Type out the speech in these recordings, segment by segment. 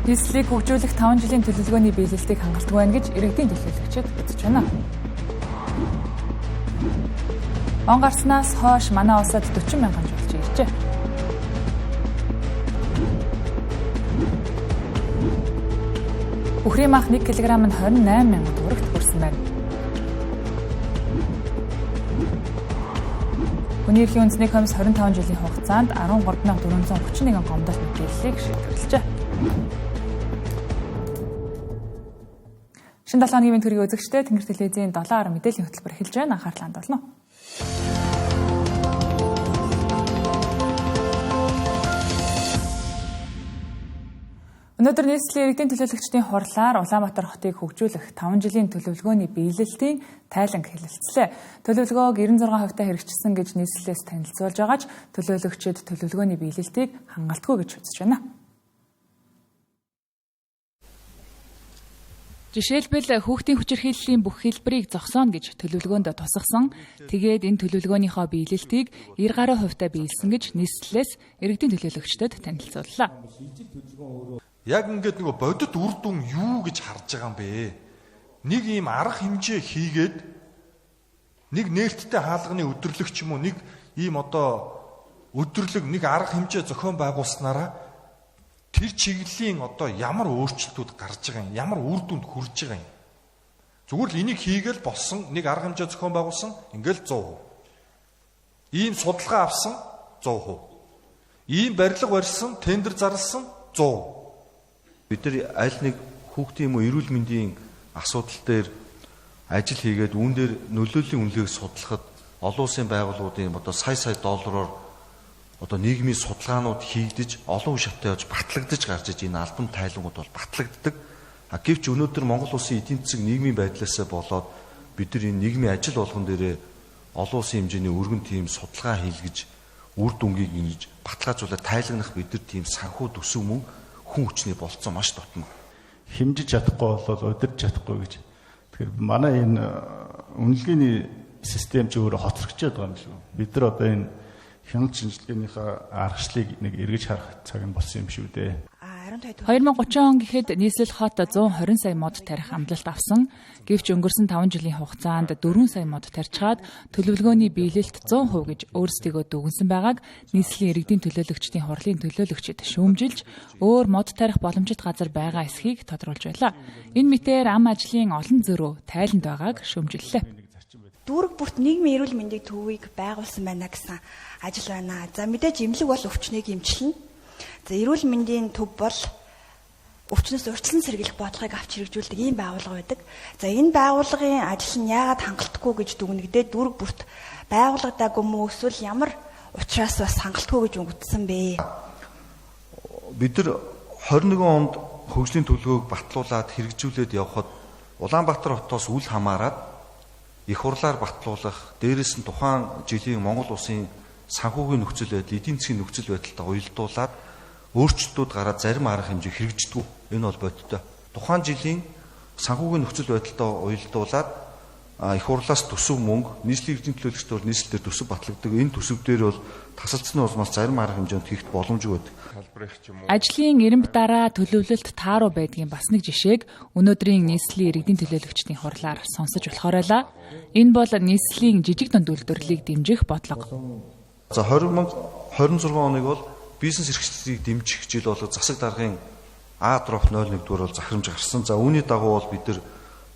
Нийслэлийг хөгжүүлэх 5 жилийн төлөвлөгөөний биелэлтийг хангалтгүй байна гэж иргэдийн төлөөлөгчид үзэж байна. Он гарснаас хойш манай улсад 40 мянган жуулчин иржээ. Бүхрийн мах 1 кг нь 28 мянган төгрөгт хүрсэн байна. Хүний эрхийн үндэсний комисс 25 жилийн хугацаанд 13,431 гомдол мэдээллийг шийдвэрлэжээ. Шинэ 7 хоногийн төрийн үзэгчтэй Тэнгэр телевизийн 7 мэдээллийн хөтөлбөр эхэлж байна. Анхаарлаа хандуулна. Өнөөдөр нийслэлийн иргэдийн төлөөлөгчдийн хурлаар Улаанбаатар хотыг хөгжүүлэх 5 жилийн төлөвлөгөөний биелэлтийн тайланг хэлэлцлээ. Төлөвлөгөөг 96% хэрэгжүүлсэн гэж нийслэлээс танилцуулж байгаа ч төлөөлөгчид төлөвлөгөөний биелэлтийг хангалтгүй гэж үзэж байна. Жишээлбэл хүүхдийн хүчирхийллийн бүх хэлбэрийг зогсооно гэж төлөвлөгөөнд тусгасан. Тэгээд энэ төлөвлөгөөнийхөө биелэлтийг 90% биелсэн гэж нийслэлээс иргэдийн төлөөлөгчдөд танилцууллаа. Яг ингээд нөгөө бодит үр дүн юу гэж харж байгаа юм бэ? Нэг ийм арга хэмжээ хийгээд нэг нээлттэй хаалганы өдөрлөг ч юм уу нэг ийм өдөрлөг нэг арга хэмжээ зохион байгуулснараа тэр чиглэлийн ямар өөрчлөлтүүд гарч байгаа юм, ямар үр дүнд хүрж байгаа юм. Зүгээр л энийг хийгээл болсон нэг арга хэмжээ зохион байгуулсан ингээл 100%. Ийм судалгаа авсан 100%. Ийм барилга барьсан, тендер зарласан 100%. Бид нар аль нэг хүүхдийн юм уу эрүүл мэндийн асуудал дээр ажил хийгээд үүн дээр нөлөөллийн үнэлгээг судлахад олон улсын байгууллагуудын сая доллараар нийгмийн судалгаанууд хийгдэж олон шаттай явж батлагдаж гарч иж энэ албан тайлангууд бол батлагддаг. Гэвч өнөөдөр Монгол улсын эдийн засаг нийгмийн байдлаасаа болоод бид нар энэ нийгмийн ажил болгон дээрээ олон улсын хэмжээний өргөн тийм судалгаа хийлгэж үр дүнгийг ингэж баталгаажуулаад тайлагнах бид нар тийм санхүү төсөв мөн хүн хүчний болцоо маш дотно. Хэмжиж чадахгүй болол удирж чадахгүй гэж. Тэгэхээр манай энэ үнэлгээний систем ч өөрөө хоцрогчод байгаа юм шүү. Бид нар энэ хяналт шинжилгээнийхээ аргачлалыг нэг эргэж харах цаг нь болсон юм шүү дээ. 2030 он гэхэд нийслэл хот 120 сая мод тарих амлалт авсан. Гэвч өнгөрсөн 5 жилийн хугацаанд 4 сая мод тарьчаад төлөвлөгөөний биелэлт 100% гэж өөрсдийгөө дүгнсэн байгааг нийслэлийн иргэдийн төлөөлөгчдийн хурлын төлөөлөгчид шүүмжилж өөр мод тарих боломжит газар байгаа эсхийг тодруулж байлаа. Энэ мэтээр ам ажлын олон зөрүү тайланд байгааг шүүмжиллээ. Дүүрэг бүрт нийгмийн эрүүл мэндийн төвийг байгуулсан байна гэсэн ажил байна. За мэдээж эмнэлэг бол өвчнийг эмчилнэ. За эрүүл мэндийн төв бол өвчнөөс урьдчилан сэргийлэх бодлогыг авч хэрэгжүүлдэг ийм байгууллага байдаг. За энэ байгууллагын ажил нь яагаад хангалтгүй гэж дүгнэгдээд дүүрэг бүрт байгуулагдаагүй мүү эсвэл ямар учраас бас хангалтгүй гэж үгдсэн бэ? Бид нар 21 онд хөгжлийн төлөвлөгөөг батлуулаад хэрэгжүүлээд явхад Улаанбаатар хотоос үл хамааран их хурлаар батлуулах, дээрээс нь тухайн жилийн Монгол улсын санхүүгийн нөхцөл байдал, эдийн засгийн нөхцөл байдалтай уялдуулаад өөрчлөлтүүд гараад зарим арга хэмжээ хэрэгждэг. Энэ бол бодиттой. Тухайн жилийн санхүүгийн нөхцөл байдалтай уялдуулаад их хурлаас төсөв мөнгө, нийслэлийн эрдэнэ төлөөлөгчд бол нийслэлээр төсөв батлагддаг. Энэ төсөв дээр бол тасалцсны улмаас зарим арга хэмжээнд хийх боломжгүй байдаг. Ажлын эренб дараа төлөвлөлт тааруу байдгийн бас нэг жишээг өнөөдрийн нийслэлийн иргэдийн төлөөлөгчдийн хурлаар сонсож болохоор байлаа. Энэ бол нийслэлийн жижиг дунд үйлдвэрлэлийг дэмжих бодлого. За 2026 оныг бол бизнес эрхчлэлийг дэмжих жил болго засаг даргын А.01 дугаар бол захирамж гарсан. За үүний дагуу бол бид нар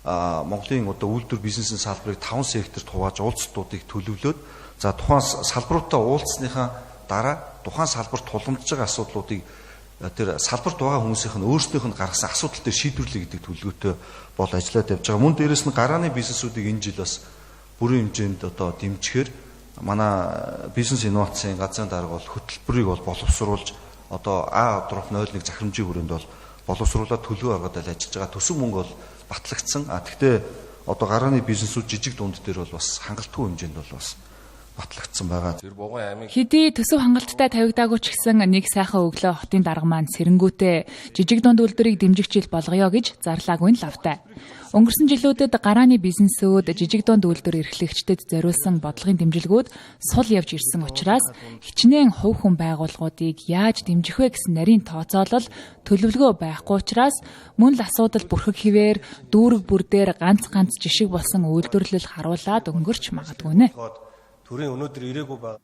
Монголын үйлдвэр бизнесийн салбарыг 5 секторт хувааж уулзалтуудыг төлөвлөөд за тухайн салбаруудаа уулзсныхаа дараа тухайн салбарт тулгамдж байгаа асуудлуудыг тэр салбарт байгаа хүмүүсийнх нь өөрсдийнх нь гаргасан асуудал дээр шийдвэрлэе гэдэг төлөвлөгөөтэй бол ажиллаад явж байгаа. Мөн дээрэс нь гарааны бизнесүүдийг энэ жил бас бүрэн хэмжээнд дэмжихээр манай бизнес инновацийн газрын дарга бол хөтөлбөрийг бол боловсруулж А.01 захирамжийн хүрээнд бол боловсруулаад төлөв аргаад ажиллаж байгаа. Төсөв мөнгө бол батлагдсан. Гэхдээ гарааны бизнесүүд жижиг дунд дээр бол бас хангалтгүй хэмжээнд бол бас батлагдсан байгаа. Хэдий төсөв хангалттай тавигдаагүй ч гэсэн нэг сайхан өглөө хотын дарга маань сэрэнгүүтээ жижиг дунд үйлдвэрийг дэмжих жил болгоё гэж зарлаагүй нь лавтай. Өнгөрсөн жилүүдэд гарааны бизнесүүд жижиг дунд үйлдвэр эрхлэгчдэд зориулсан бодлогын дэмжлэгүүд сул явж ирсэн учраас хичнээн хувь хүн байгууллагуудыг яаж дэмжих вэ гэсэн нарийн тооцоолол төлөвлөгөө байхгүй учраас мөн л асуудал бүрхэг хിവэр дүүрэг бүр дээр ганц жишиг болсон үйлдвэрлэл харуулад өнгөрч магадгүй нэ. Төрийн өнөөдөр ирээгүй ба.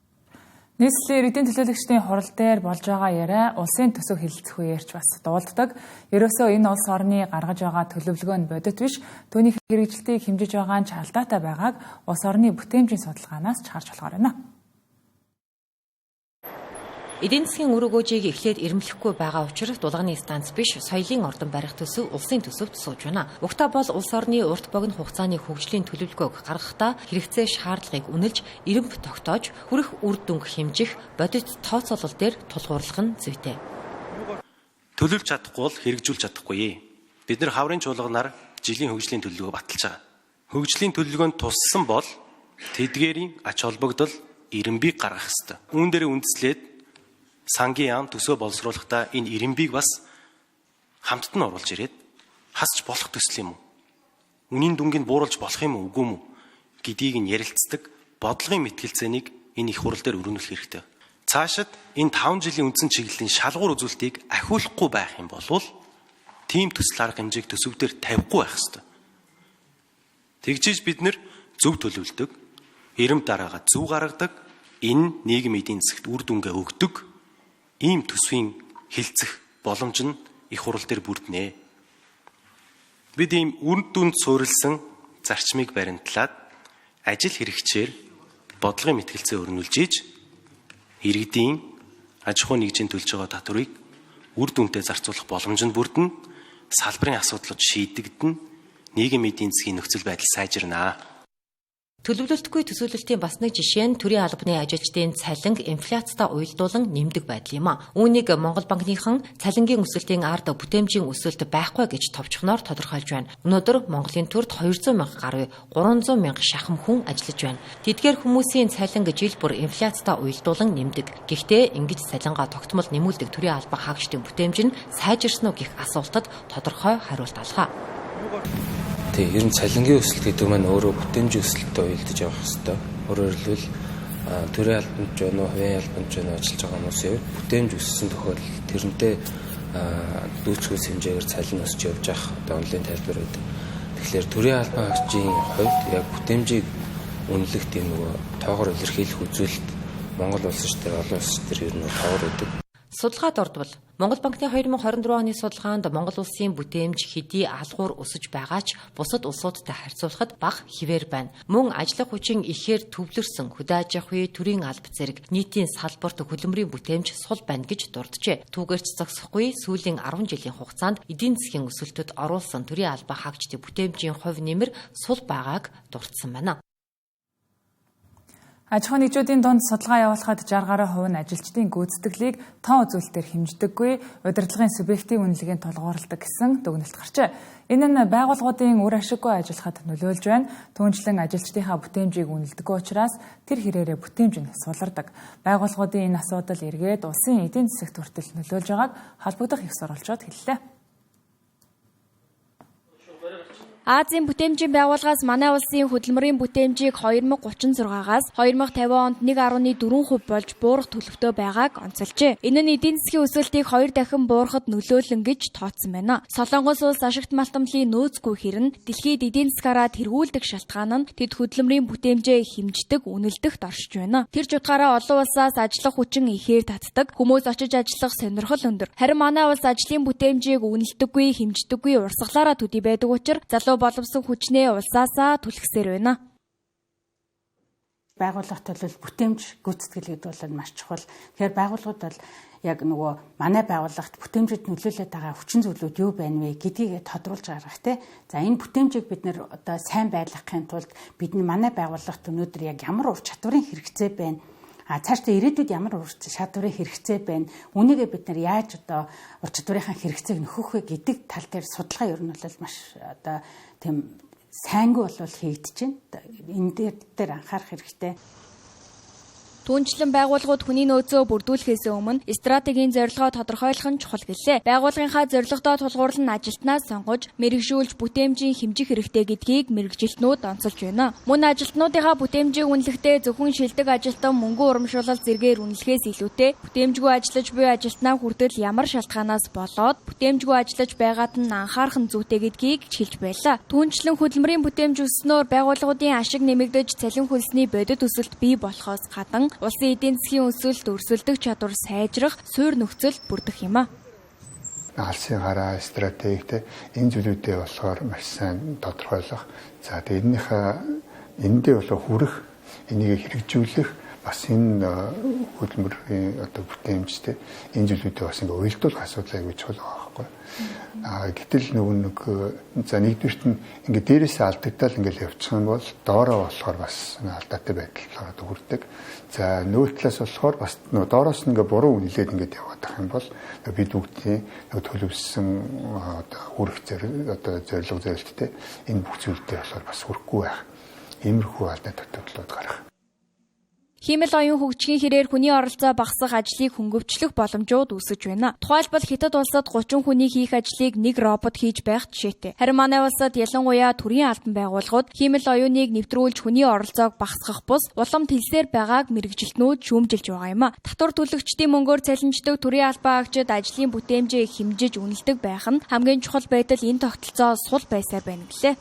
Нийслэлийн иргэдийн төлөөлөгчдийн хурал дээр болж байгаа яриа улсын төсөв хэлэлцэх үеэрч бас дуулддаг. Ерөөсөө энэ улс орны гаргаж байгаа төлөвлөгөө нь бодит биш. Түүний хэрэгжилтийг хэмжиж байгаа нь ч алдаатай байгааг улс орны бүтээмжийн судалгаанаас ч харж болохоор байна. Эдийн засгийн үр өгөөжийг эхлээд ирэмлэхгүй байгаа учраас дулааны станц биш соёлын ордон барих төсөв улсын төсөвт сууж байна. Угтаа бол улс орны урт богино хугацааны хөгжлийн төлөвлөгөөг гаргахдаа хэрэгцээ шаардлагыг үнэлж, ирэмб тогтоож, хүрэх үр дүнг хэмжих бодит тооцоолол дээр тулгуурлах нь зүйтэй. Төлөвлөж чадахгүй бол хэрэгжүүлж чадахгүй. Бид нар хаврын чуулганаар жилийн хөгжлийн төлөвлөгөө баталж байгаа. Хөгжлийн төлөвлөгөөнд туссан бол тэдгээрийн ач холбогдол ирэмбийг гаргах ёстой. Үүн дээр үндэслээд сангийн яам төсөө боловсруулахдаа энэ ирэмбийг бас хамтд нь оруулж ирээд хасч болох төсөл юм уу? Үнийн дүнгийг бууруулж болох юм уу, үгүй юм уу гэдгийг нь ярилцдаг бодлогын мэтгэлцээнийг энэ их хурал дээр өргөнүүлэх хэрэгтэй. Цаашид энэ 5 жилийн үндсэн чиглэлийн шалгуур үзүүлэлтийг ахиулахгүй байх юм бол тийм төсөл арга хэмжээг төсөв дээр тавихгүй байх ёстой. Тэгжиж бид нэр зөв төлөвлөдөг, ирэмб дараагаа зөв гаргадаг, энэ нийгэм эдийн засагт үр дүнгээ өгдөг ийм төсвийн хилцэх боломж нь их хурал дээр бүрднэ. Бид ийм үр дүнд суурилсан зарчмыг баримтлаад ажил хэрэгчээр бодлогын мэтгэлцээ өрнүүлж ийж иргэдийн аж ахуй нэгжийн төлж байгаа татварыг үр дүнтэй зарцуулах боломж нь бүрдэнэ. Салбарын асуудлууд шийдэгдэнэ. Нийгэм эдийн засгийн нөхцөл байдал сайжирнаа. Төлөвлөлтгүй төсөөлөлтийн бас нэг жишээ нь төрийн албаны ажилчдын цалинг инфляцтай уялдуулан нэмдэг байдал юм а. Үүнийг Монгол банкныхан цалингийн өсөлтийн ард бүтээмжийн өсөлт байхгүй гэж товчхоноор тодорхойлж байна. Өнөөдөр Монголын төрд 200 мянга гаруй 300 мянга шахам хүн ажиллаж байна. Тэдгээр хүмүүсийн цалинг жил бүр инфляцтай уялдуулан нэмдэг. Гэхдээ ингэж цалингаа тогтмол нэмүүлдэг төрийн албан хаагчдын бүтээмж нь сайжирсан уу гэх асуултад тодорхой хариулт алгаа. Ер нь цалингийн өсөлт гэдэг маань өөрөө бүтээмжийн өсөлтөд уялдаж явах хэрэгтэй. Өөрөөр хэлбэл төрийн албанд ч байна уу, хувийн албанд ч байна ажиллаж байгаа хүмүүсийн хувьд бүтээмж өссөн тохиолдолд тэрнтэй дүүцгээс хэмжээгээр цалин өсч явж явах онлайн тайлбар байдаг. Тэгэхээр төрийн албан хаагчийн хувьд яг бүтээмжийг үнэлэх тийм нөгөө тоогоор илэрхийлэх үзүүлэлт Монгол улс төр олон улс төр ер нь тоогоор байдаг. Судалгаад ордвол Монгол банкны 2024 оны судалгаанд Монгол улсын бүтээмж хэдий алгуур өсөж байгаа ч бусад улсуудтай харьцуулахад бага хിവэр байна. Мөн ажиллах хүчин ихээр төвлөрсөн хөдөө аж ахуй, төрийн алба зэрэг нийтийн салбарт хөдөлмөрийн бүтээмж сул байна гэж дурджээ. Түүгээрч зогсохгүй сүүлийн 10 жилийн хугацаанд эдийн засгийн өсөлтөд оруулсан төрийн албан хаагчдын бүтээмжийн хувь нэмэр сул байгааг дурдсан байна. Аж ахуй нэгжүүдийн дунд судалгаа явуулахад 60 гаруй хувь нь ажилчдын гүйцэтгэлийг тоо үзүүлэлтээр хэмждэггүй, удирдлагын субъектийн үнэлгээнд тулгуурладаг гэсэн дүгнэлт гарчээ. Энэ нь байгууллагуудын үр ашиггүй ажиллахад нөлөөлж байна. Түүнчлэн ажилчдынхаа бүтээмжийг үнэлдэггүй учраас тэр хэрээрээ бүтээмж нь сулардаг. Байгууллагуудын энэ асуудал эргээд улсын эдийн засагт хүртэл нөлөөлж байгааг холбогдох их сурвалжууд хэллээ. Азийн бүтээмжийн байгууллагаас манай улсын хөдөлмөрийн бүтээмжийг 2036-аас 2050 онд 1.4% болж буурах төлөвтэй байгааг онцолжээ. Энэ нь эдийн засгийн өсөлтийг 2 дахин буурахад нөлөөлнө гэж тооцсон байна. Солонгос улс ашигт малтамлын нөөцгүй хэрнэ дэлхийд эдийн засгаараа тэргүүлдэг шалтгаан нь тэд хөдөлмөрийн бүтээмжээ хэмждэг, үнэлдэгт оршиж байна. Тэр ч утгаараа олон улсаас ажиллах хүчин ихээр татдаг, хүмүүс очиж ажиллах сонирхол өндөр. Харин манай улс ажлын бүтээмжийг үнэлдэггүй, хэмждэггүй урсгалаараа төдий байдаг учраас залуу боловсон хүчнээ улсаасаа түлхсээр байна. Байгууллага төлөвлөлт бүтээмж гүйцэтгэл гэдэг бол маш чухал. Тэгэхээр байгууллагууд бол яг нөгөө манай байгууллагт бүтээмжид нөлөөлөд байгаа хүчин зүйлүүд юу байна вэ гэдгийг тодруулж гаргах те. За энэ бүтээмжийг бид нэр одоо сайн байлгахын тулд бидний манай байгууллагт өнөөдөр яг ямар ур чадварын хэрэгцээ байна. Цаашдаа ирээдүйд ямар ур чадварын хэрэгцээ байна. Үнийгээ бид нар яаж одоо ур чадварынхаа хэрэгцээг нөхөх вэ гэдэг тал дээр судалгаа ер нь бол маш одоо тийм сайнгүй бол хийгдэж байна. Энэ дээр анхаарах хэрэгтэй. Түүнчлэн байгууллагууд хүний нөөцөө бүрдүүлэхээс өмнө стратегийн зорилгоо тодорхойлох нь чухал гэлээ. Байгууллагынхаа зорилгодоо тулгуурлан ажилтнаас сонгож, мэрэгжүүлж бүтээмжийн хэмжих хэрэгтэй гэдгийг мэрэгжилтнүүд онцолж байна. Мөн ажилтнуудынхаа бүтээмжийг үнэлэхдээ зөвхөн шилдэг ажилтан мөнгө урамшуулал зэргээр үнэлэхээс илүүтэй бүтээмжгүй ажиллаж буй ажилтнаа хүртэл ямар шалтгаанаас болоод бүтээмжгүй ажиллаж байгаад нь анхаарах нь зүйтэй гэдгийг хэлж байлаа. Түүнчлэн хөдөлмөрийн бүтээмж өснөөр байгууллагуудын ашиг нэмэгдэж цалин хөлсний бодит өсөлт бий болохоос гадна улсын эдийн засгийн өсөлт өрсөлдөх чадвар сайжрах суурь нөхцөл бүрдэх юм а. Алсын гараа стратегтэй энэ зүйлүүдээ болохоор маш сайн тодорхойлох. За эндээ болоо хүрэх, энийг хэрэгжүүлэх бас энэ хөдөлмөрийн бүтээмжтэй энэ зүйлүүдээ бас ингээ уялдуулах асуудал аягүй чухал байгаа байхгүй. Гэтэл нэгдүгürt нь ингээ дээрээсээ алдагдал ингээл явчих юм бол доороо болохоор бас алдаатай байдал хүрдэг. За нөгөө талаас болохоор бас доороос ингээ буруу үнэлээд ингээд яваад байх юм бол бид бүгдийн төлөвлөсөн хүрэх зорилго зорилттой энэ бүх зүйлтэй болохоор бас хүрэхгүй байх. Иймэрхүү алдаа тогтолцоод гарах. Хиймэл оюун хөгжихийн хэрээр хүний оролцоо багасах ажлыг хөнгөвчлөх боломжууд үүсэж байна. Тухайлбал Хятад улсад 30 хүний хийх ажлыг нэг робот хийж байх жишээтэй. Харин манай улсад ялангуяа төрийн албан байгууллагууд хиймэл оюуныг нэвтрүүлж хүний оролцоог багасгах бус улам тэлсээр байгааг мэрэгжилтнүүд шүүмжилж байгаа юм а. Татвар төлөгчдийн мөнгөөр цалинждаг төрийн албан агчид ажлын бүтээмжээ хэмжиж үнэлдэг байх нь хамгийн чухал байдал энэ тогтолцоо сул байсаар байна гэлээ.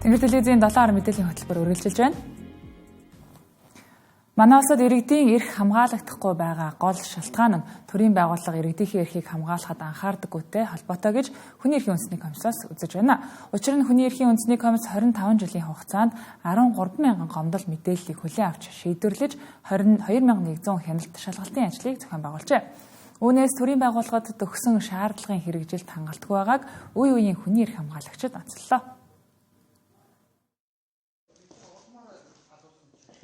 Тэнгэр телевизийн 7 мэдээллийн хөтөлбөр үргэлжилж байна. Манай улсад иргэдийн эрх хамгаалагдахгүй байгаа гол шалтгаан нь төрийн байгууллага иргэдийнхээ эрхийг хамгаалахад анхаардаггүйтэй холбоотой гэж Хүний эрхийн үндэсний комиссаас үзэж байна. Учир нь Хүний эрхийн үндэсний комисс 25 жилийн хугацаанд 13,000 гомдол мэдээллийг хүлээн авч шийдвэрлэж 22,100 хяналт шалгалтын ажлыг зохион байгуулжээ. Үүнээс төрийн байгууллагад төгсөн шаардлагын хэрэгжилт хангалтгүй байгааг үе үеийн хүний эрх хамгаалагчид онцоллоо.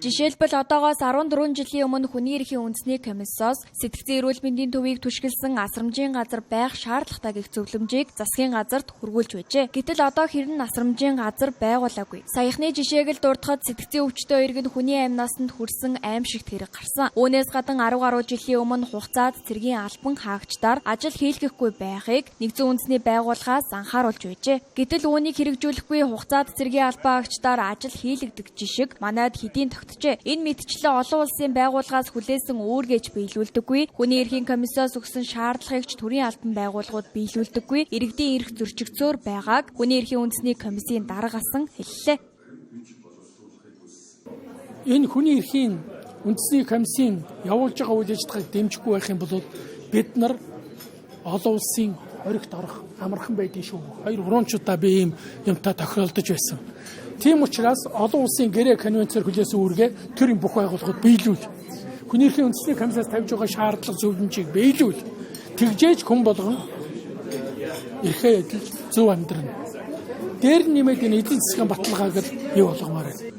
Жишээлбэл одоогоос 14 жилийн өмнө Хүний эрхийн үндэсний комиссоос сэтгцэн эрүүл мэндийн төвийг түшгэлсэн асрамжийн газар байх шаардлагатай гэх зөвлөмжийг засгийн газарт хүргүүлж байжээ. Гэтэл одоо хэрэн асрамжийн газар байгуулаагүй. Саяхны жишээг л дурдахад сэтгцэн өвчтөе иргэн хүний амь насанд хүрсэн аимшигт хэрэг гарсан. Үүнээс гадна 10 гаруй жилийн өмнө хугацаанд цэргийн албан хаагчдаар ажил хийлгэхгүй байхыг нэгдсэн үндэсний байгууллагаас анхааруулж байжээ. Гэтэл үүнийг хэрэгжүүлэхгүй хугацаанд цэргийн албан хаагчдаар ажил хийлгдэг жишг манайд хэдийн Энэ мэдчлээ олон улсын байгууллагаас хүлээсэн үүргэж биелүүлдэггүй. Хүний эрхийн комиссоос өгсөн шаардлагыг ч төрийн албан байгууллагууд биелүүлдэггүй. Иргэдийн эрх зөрчигдсөөр байгааг Хүний эрхийн үндэсний комиссийн дарга асан хэллээ. Энэ Хүний эрхийн үндэсний комиссийн явуулж байгаа үйл ажиллагааг дэмжихгүй байх юм бол бид нар олон улсын хоригт орох амархан байдгийн шүү. 2-3 удаа би ийм юмтай тохиолдож байсан. Тийм учраас олон улсын гэрээ конвенцээр хүлээсэн үүргээ төрийн бүх байгууллагууд биелүүл. Хүний эрхийн үндэсний комиссаас тавьж байгаа шаардлага зөвлөмжийг биелүүл. Тэгжээж хүн болгон эрхээ адил зөв амьдрна. Дээр нэмээд энэ эдийн засгийн баталгааг л бий болгомоор байна.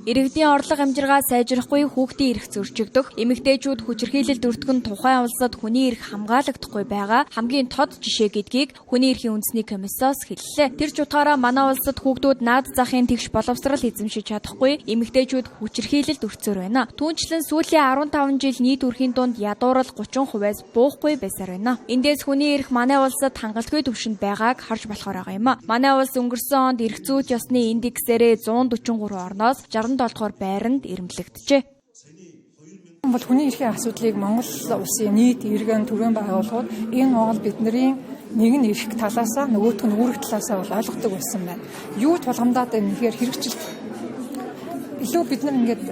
Иргэдийн орлого амжиргаа сайжрахгүй, хүүхдийн эрх зөрчигдөх, эмэгтэйчүүд хүчирхийлэлд өртгөн тухайн улсад хүний эрх хамгаалагдахгүй байгаа хамгийн тод жишээ гэдгийг Хүний эрхийн үндэсний комиссоос хэллээ. Тэр ч утгаараа манай улсад хүүхдүүд наад захын тэгш боловсрал эзэмшиж чадахгүй, эмэгтэйчүүд хүчирхийлэлд өртсөөр байна. Түүнчлэн сүүлийн 15 жил нийт өрхийн дунд ядуурал 30%-аас буухгүй байсаар байна. Эндээс хүний эрх манай улсад хангалтгүй түвшинд байгааг харж болохоор байгаа юм а. Манай улс өнгөрсөн онд эрх зүйт ёсны индексээрээ 143 орноос 67 дугаар байранд ирэмблэгдэжээ. Бол хүний эрхийн асуудлыг Монгол улсын нийт иргэн төрийн байгууллагууд энэ оол бидний нэг нь эрх талаасаа нөгөөх нь үүрэг талаасаа бол ойлгодог байсан байна. Юу тулгамдаад байна гэхээр хэрэгжилт илүү бид нар ингээд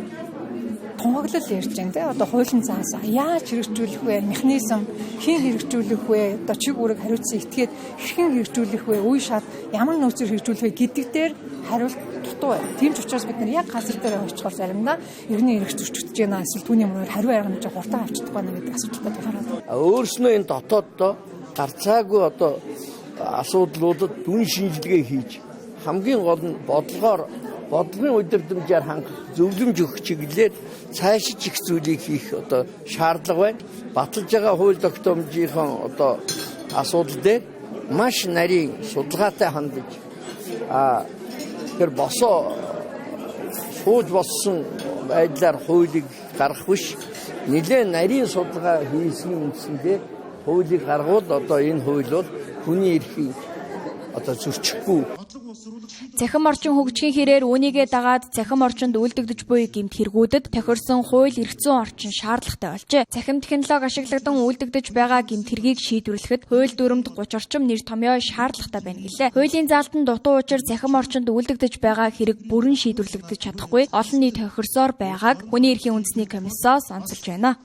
тунгаглал ярьж байна те. Одоо хуулийн цаас яаж хэрэгжүүлэх вэ? Механизм хэн хэрэгжүүлэх вэ? Одоо чиг үүрэг хариуцсан этгээд хэрхэн хэрэгжүүлэх вэ? Үе шат ямар нөөцөөр хэрэгжүүлэх вэ гэдэг дээр хариулт дутуу байна. Тийм ч учраас бид нар яг газар дээр очихоор заримдаа иргэний эрх зөрчигдөж байна. Эсвэл түүний мөрөөр хариу арга хэмжээ хурдан авчдаг байна гэдэг асуудалтай тулгараад. Өөрснөө энэ дотооддоо гарцаагүй одоо асуудлуудад дүн шинжилгээ хийж хамгийн гол нь бодлогын удирдамжаар хангах зөвлөмж өгөх чиглэлээр цаашиж их зүйлийг хийх одоо шаардлага байна. Баталж байгаа хууль тогтоомжийн одоо асуудал дээр маш нарийн судалгаатай хандаж тэр босоо сууж боссон байдлаар хуулийг гаргах биш нэлээд нарийн судалгаа хийсний үндсэндээ хуулийг гаргавал одоо энэ хууль бол хүний эрхийг одоо зөрчихгүй. Цахим орчин хөгжихийн хэрээр үүнийгээ дагаад цахим орчинд үйлдэгдэж буй гэмт хэрэгүүдэд тохирсон хууль эрх зүйн орчин шаардлагатай болжээ. Цахим технологи ашиглагдан үйлдэгдэж байгаа гэмт хэргийг шийдвэрлэхэд хууль дүрмд 30 орчим нэр томьёо шаардлагатай байна гэлээ. Хуулийн заалтанд дутуу учир цахим орчинд үйлдэгдэж байгаа хэрэг бүрэн шийдвэрлэгдэж чадахгүй олон нийт тохирсоор байгааг Хүний эрхийн үндэсний комиссоос онцолж байна.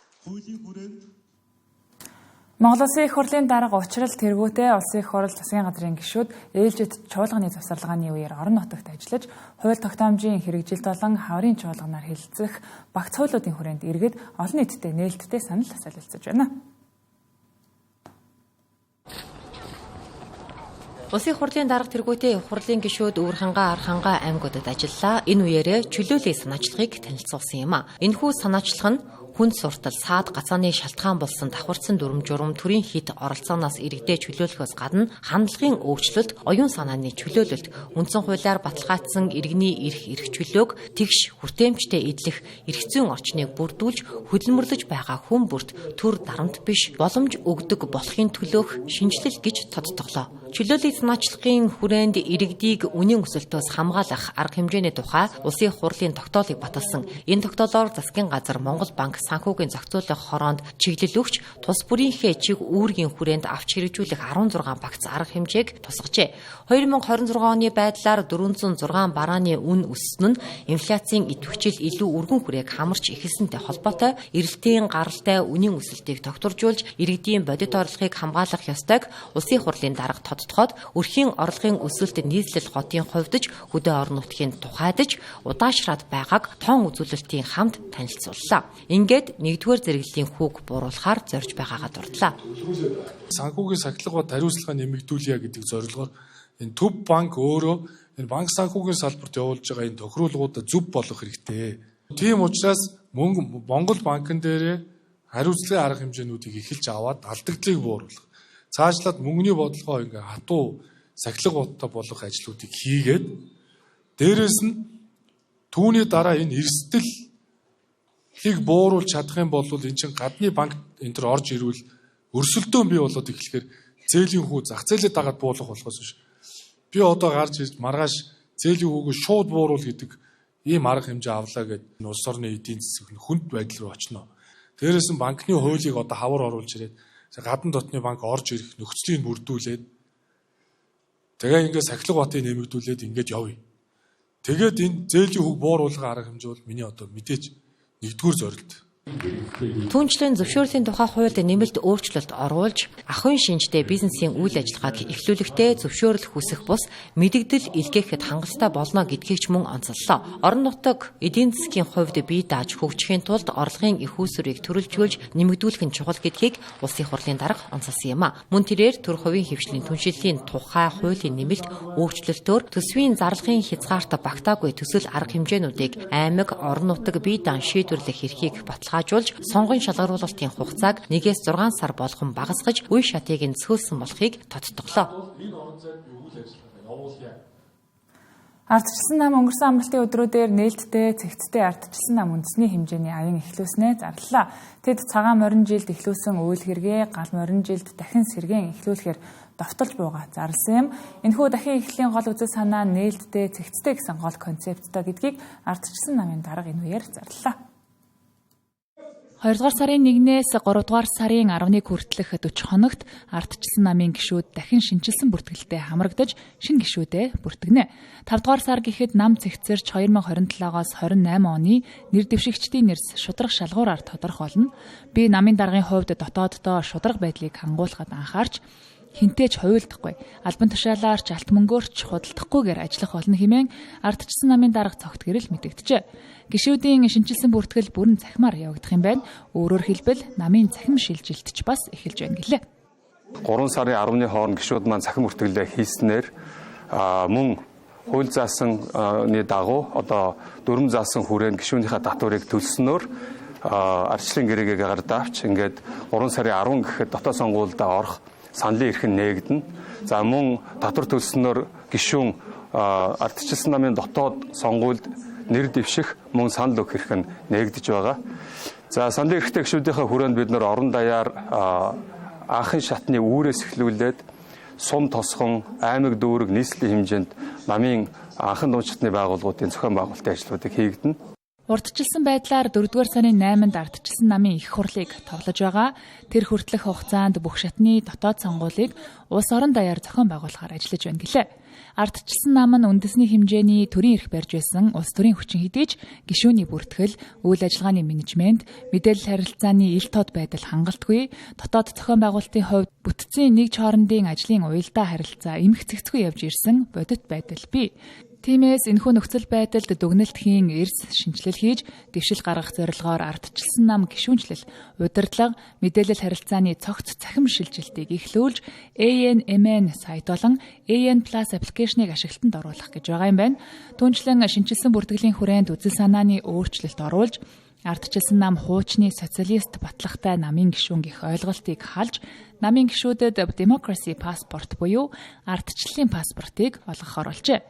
Монгол Улсын их хурлын дарга учрал тэргүүтээ Улсын их хурл засгийн газрын гишүүд ээлжид чуулганы завсарлагын үеэр орон нутагт ажиллаж хууль тогтоомжийн хэрэгжилт болон хаврын чуулганаар хэлэлцэх багц хуйлуудын хүрээнд иргэд олон нийтэд нээлттэй санал солилцож байна. Улсын их хурлын дарга тэргүүтээ их хурлын гишүүд Өвөрхангай, Архангай аймагуудад ажиллаа. Энэ үеэрээ чөлөөллийн санаачлагыг танилцуулсан юм а. Энэхүү санаачлах нь хүнд суртал, саад гацааны шалтгаан болсон давхарцсан дүрм журам төрийн хит оролцоноос иргэдээ чөлөөлөхөөс гадна хандлагын өөрчлөлт, оюун санааны чөлөөлөлт, үндсэн хуулиар баталгаажсан иргэний эрх чөлөөг тэгш хүртээмжтэй эдлэх эрх зүйн орчныг бүрдүүлж хөдөлмөрлөж байгаа хүн бүрт төр дарамт биш боломж өгдөг болохын төлөөх шинжилэл гэж тодтоглоо. Чөлөөлийн санаачлагын хүрээнд иргэдийг үнийн өсөлтөөс хамгаалах арга хэмжээний тухай Улсын их хурлын тогтоолыг баталсан. Энэ тогтоолоор засгийн газар Монгол банк санхүүгийн зохицуулах хороонд чиглэл өгч тус бүрийнхээ чиг үүргийн хүрээнд авч хэрэгжүүлэх 16 багц арга хэмжээг тусгажээ. 2026 оны байдлаар 406 барааны үн өссөн нь инфляцийн идэвхжил илүү өргөн хүрээг хамарч эхэлсэнтэй холбоотой эрэлтийн гаралтай үнийн өсөлтийг тогтворжуулж иргэдийн бодит орлогыг хамгаалах ёстойг Улсын их хурлын дарга тодтогоод өрхийн орлогын өсөлт нийслэл хотын хувьдж хөдөө орон нутгийн тухайдж удаашраад байгааг тоон үзүүлэлтийн хамт танилцууллаа. Ингээд нэгдүгээр зэрэглэлийн хүүг бууруулахаар зорж байгаагаа дурдлаа. Санхүүгийн сахилга ба хариуцлага нэмэгдүүлье гэдэг зорилгоор энэ төв банк өөрөө энэ банк санхүүгийн салбарт явуулж байгаа энэ тохируулгуудаа зөв болгох хэрэгтэй. Тийм учраас Монгол банкн дээр хариуцлагын арга хэмжээнүүдийг эхэлж аваад алдагдлыг бууруулах. Цаашлаад мөнгөний бодлогоо ингээ хатуу сахилгуудтай болгох ажлуудыг хийгээд дээрэс нь түүний дараа энэ эрсдэлийг бууруулж чадах юм бол энэ чинь гадны банк энэ төр орж ирвэл өрсөлдөөн бий болоод эхлэхээр зээлийн хүү зах зээлээ дагаад буулгах болохоос биш. Би одоо гарч ирж маргааш зээлийн хүүгээ шууд бууруул гэдэг ийм арга хэмжээ авлаа гэдэг улс орны эдийн засаг хүнд байдал руу очно. Дээрээс нь банкны хуулийг одоо хавар оруулж ирээд гадна дотны банк орж ирэх нөхцөлийг бүрдүүлээд тэгээ ингээд сахилга батыг нэмэгдүүлээд ингээд явъя. Тэгээд энэ зээлийн хүүг бууруулгын арга хэмжээ бол миний одоо мэдээж нэгдүгээр зорилт. Түүнчлэн зөвшөөрлийн тухай хуульд нэмэлт өөрчлөлт оруулж ахуйн шинжтэй бизнесийн үйл ажиллагааг эхлүүлэхдээ зөвшөөрөл хүсэх бус мэдэгдэл илгээхэд хангалттай болно гэдгийг ч мөн онцоллоо. Орон нутаг эдийн засгийн хувьд бие дааж хөгжихийн тулд орлогын их үүсвэрийг төрөлжүүлж нэмэгдүүлэх нь чухал гэдгийг Улсын их хурлын дарга онцолсон юм а. Мөн тэрээр төр хувийн хэвшлийн түншлэлийн тухай хуулийн нэмэлт өөрчлөлтөөр төсвийн зарлагын хязгаарт багтаагүй төсөл арга хэмжээнүүдийг аймаг, орон нутаг бие даан шийдвэрлэх эрхийг баталгаажуулж сонгон шалгаруулалтын хугацааг 1-6 сар болгон багасгаж үе шатыг нь цөөлсөн болохыг тодтоглоо. Ардчилсан нам өнгөрсөн амралтын өдрүүдээр нээлттэй цэгцтэй ардчилсан нам үндэсний хэмжээний аян эхлүүлснээ зарлалаа. Тэд цагаан морин жилд эхлүүлсэн үйл хэрэгээ гал морин жилд дахин сэргээн эхлүүлэхээр довтолж бууга зарласан юм. Энэхүү дахин эхлэлийн гол үзэл санаа нээлттэй цэгцтэй гэсэн гол концепттой гэдгийг ардчилсан намын дарга энэ үеэр зарлалаа. 2 дугаар сарын 1-ээс 3 дугаар сарын 11 хүртэлх 40 хоногт ардчилсан намын гишүүд дахин шинчилсэн бүртгэлтэй хамрагдаж шинэ гишүүдэд бүртгэнэ. 5 дугаар сар гэхэд нам цэгцэрч 2027-оос 28 оны нэр дэвшигчдийн нэрс шударга шалгуураар тодорхойлно. Би намын даргын хувьд дотооддоо шударга байдлыг хангуулахад анхаарч хинтээч хуйлдахгүй, албан тушаалаарч алт мөнгөөрч худалдахгүйгээр ажиллах болно хэмээн ардчилсан намын дарга цогт гэрэл мэдэгдэжээ. Гишүүдийн шинчилсэн бүртгэл бүрэн цахимаар явагдах юм байна. Өөрөөр хэлбэл намын цахим шилжилтч бас эхэлж байна гэлээ. 3 сарын 10-ны хооронд гишүүд маань цахим бүртгэлээ хийснээр мөн хууль заасны дагуу одоо дүрм заасан хүрээнд гишүүнийхээ татварыг төлснөөр ардчлалын гэрээгээ гардаавч ингээд 3 сарын 10 гэхэд дотоод сонгуульдаа орох саналын эрх нь нээгдэнэ. За мөн татвар төлснөөр гишүүн ардчилсан намын дотоод сонгуульд нэр дэвших мөн санал өгөх эрх нь нээгдэж байгаа. За саналын эрхтэй гишүүдийнхээ хүрээнд бид нэр орон даяар анхын шатны үүрээс эхлүүлээд сум тосгон, аймаг дүүрэг нийслэлийн хэмжээнд намын анхан дунд шатны байгууллагуудын зохион байгуулалтын ажлуудыг хийгдэнэ. Урдчилсан байдлаар 4 дугаар сарын 8-нд ардчилсан намын их хурлыг тоглож байгаа. Тэр хүртэлх хугацаанд бүх шатны дотоод сонгуулийг улс орон даяар зохион байгуулахаар ажиллаж байна гэлээ. Ардчилсан нам нь үндэсний хэмжээний төрийн эрх барьж байсан улс төрийн хүчин хэдий ч гишүүний бүртгэл, үйл ажиллагааны менежмент, мэдээлэл харилцааны ил тод байдал хангалтгүй, дотоод зохион байгуулалтын хувьд бүтцийн нэг хоорондын ажлын уялдаа харилцаа эмх цэгцгүй явж ирсэн бодит байдал бий. Тиймээс энэхүү нөхцөл байдалд дүгнэлтийн эрс шинжилэл хийж дэвшил гаргах зорилгоор ардчилсан нам гишүүнчлэл, удирдлага, мэдээлэл харилцааны цогц цахим шилжилтийг эхлүүлж ANMN сайт болон AN+ аппликейшнийг ашиглалтанд оруулах гэж байгаа юм байна. Түүнчлэн шинжилсэн бүртгэлийн хүрээнд үзэл санааны өөрчлөлт оруулж ардчилсан нам хуучны социалист батлагтай намын гишүүн гэх ойлголтыг халж намын гишүүдэд democracy passport буюу ардчлалын паспортыг олгохоор болжээ.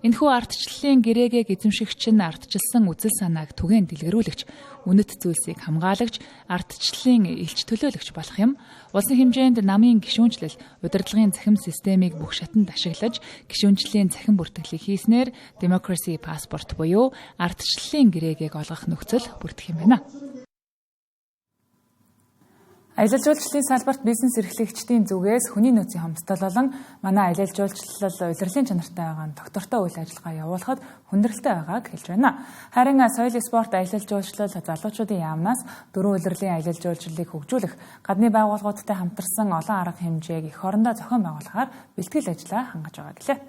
Энэхүү ардчлалын гэрээгээ эзэмшигч нь ардчилсан үзэл санааг түгээн дэлгэрүүлэгч, үнэт зүйлсийг хамгаалагч, ардчлалын элч төлөөлөгч болох юм. Улсын хэмжээнд намын гишүүнчлэл, удирдлагын цахим системийг бүх шатанд ашиглаж, гишүүнчлийн цахим бүртгэлийг хийснээр democracy passport буюу ардчлалын гэрээгийг олгох нөхцөл бүрдэх юм байна. Аялал жуулчлалын салбарт бизнес эрхлэгчдийн зүгээс хүний нөөцийн хомсдол болон манай аялал жуулчлал улирлын чанартай байгаа доктортой үйл ажиллагаа явуулахад хүндрэлтэй байгааг хэлж байна. Харин соёл спорт аялал жуулчлал залуучуудын яамнаас дөрвөн улирлын аялал жуулчлалыг хөгжүүлэх, гадны байгууллагуудтай хамтарсан олон арга хэмжээг эх орондоо зохион байгуулахаар бэлтгэл ажиллаа хангаж байгаа гэлээ.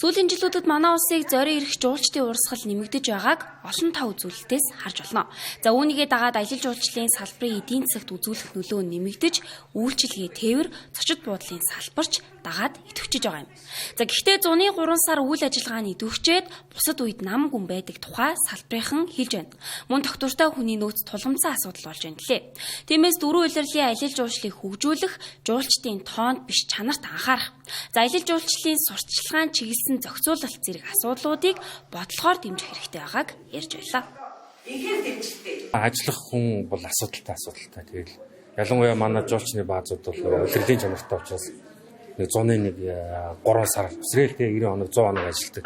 Сүүлийн жилүүдэд манай улсыг зорин ирэх жуулчдын урсгал нэмэгдэж байгааг олон тав үзүүлэлтээс харж болно. За үүнийгээ дагаад аялал жуулчлалын салбарын эдийн засагт үзүүлэх нөлөө нэмэгдэж, үйлчилгээ тээвэр, зочид буудлын салбарч дагаад идэвхжиж байгаа юм. За гэхдээ зуны 3 сар үйл ажиллагааны идэвхжээд бусад үед нам гүн байдаг тухай салбарынхан хэлж байна. Мөн доктортой хүний нөөц тулгамдсан асуудал болж байна гэлээ. Тиймээс дөрвөн улирлын аялал жуулчлалыг хөгжүүлэх, жуулчдын тоонд биш чанарт анхаарах. За аялал жуулчлалын сурталчилгаан чиглэсэн зохицуулалт зэрэг асуудлуудыг бодлохоор дэмжих хэрэгтэй байгааг ярьж байлаа. Ихээр дэмжлээ. Ажиллах хүн бол асуудалтай. Тэгэл ялангуяа манай жуулчны баазууд бол улирлын чанартай учраас нэг 3 сар өсрөөл 90 хоног 100 хоног ажилладаг.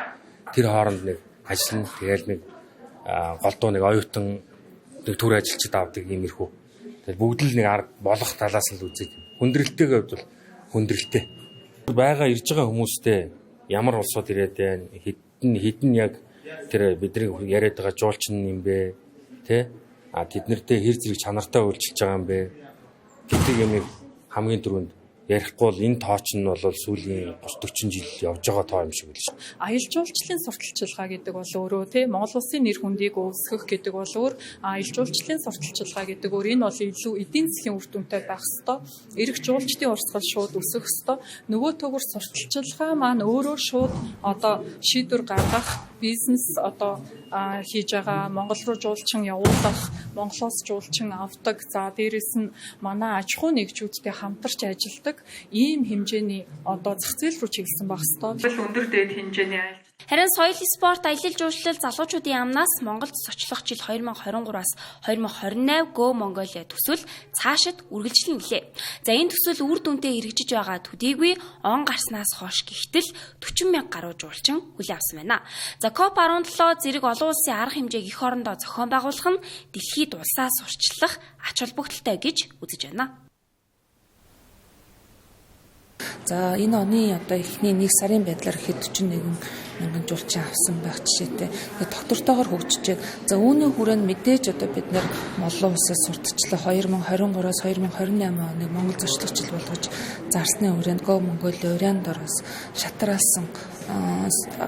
Тэр хооронд нэг ажиллана. Тэгэл нэг голдуу нэг оюутан нэг төр ажилчид авдаг иймэрхүү. Тэгэл бүгд л нэг арга болох талаас нь л үзээд хүндрэлтэйгээ хувьд бол хүндрэлтэй. Бага ирж байгаа хүмүүстэй ямар улсууд ирээд байна? Хідэн яг тэр бидний яриад байгаа жуулчин юм бэ? Тэ? Тэд нартэй хэр зэрэг чанартай үйлчилж байгаа юм бэ? Гэдэг юмыг хамгийн түрүүнд ярихгүй бол энэ тооч нь бол сүүлийн 30-40 жил явж байгаа тоо юм шиг байл шүү. Аялал жуулчлалын сурталчилгаа гэдэг бол өөрөө тий Монгол улсын нэр хүндийг өвсгөх гэдэг бол өөр, аялал жуулчлалын сурталчилгаа гэдэг өөр. Энэ бол илүү эдийн засгийн үр дүнтэй байх ёстой. Ирэх жуулчдын урсгал шууд өсөх ёстой. Нөгөө төгөр сурталчилгаа маань өөрөө шууд одоо шийдвэр гаргах, бизнес одоо хийж байгаа Монгол руу жуулчин явуулах, Монголоос жуулчин авдаг. За дээрэс нь манай аж ахуй нэгжүүдтэй хамтарч ажилладаг ийм хэмжээний одоо зах зээл рүү чиглэсэн байх ёстой. Өндөр дээд хэмжээний аялал Харин соёл спорт аялал жуулчлал залуучуудын яамнаас Монголд зочлох жил 2023-аас 2028 Go Mongolia төсөл цаашид үргэлжлэн гэлээ. За энэ төсөл үр дүнтэй хэрэгжиж байгаа төдийгүй он гарснаас хойш гихтэл 40 мянга гаруй жуулчин хүлээн авсан байна. За COP17 зэрэг олон улсын арга хэмжээг эх орондоо зохион байгуулах нь дэлхийд улсаа сурчлах ач холбогдолтой гэж үзэж байна. За энэ оны одоо эхний 1 сарын байдлаар хэд 41 мянган жуулчин авсан байх жишээтэй. Тэгээд доктортойгоор хөгжиж. За үүний хүрээнд мэдээж одоо бид нэр олон улсаас сурталчлах 2023-аас 2028 оныг Монгол зочлох жил болгож зарсны хүрээнд Go Mongolia урьяанд ороос шатараалсан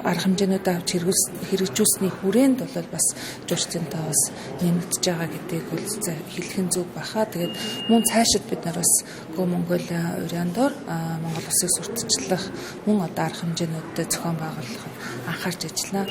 арга хэмжээнүүд авч хэрэгжүүлсний хүрээнд бол бас жуулчдынтай бас нэмэгдэж байгаа гэдгийг бол хэлэх нь зөв баха. Тэгээд мөн цаашид бид нар бас Go Mongolia урьяанд Монгол улсыг сурталчлах мөн одоо арга хэмжээнүүдэд зохион байгуулах анхаарч ажиллана.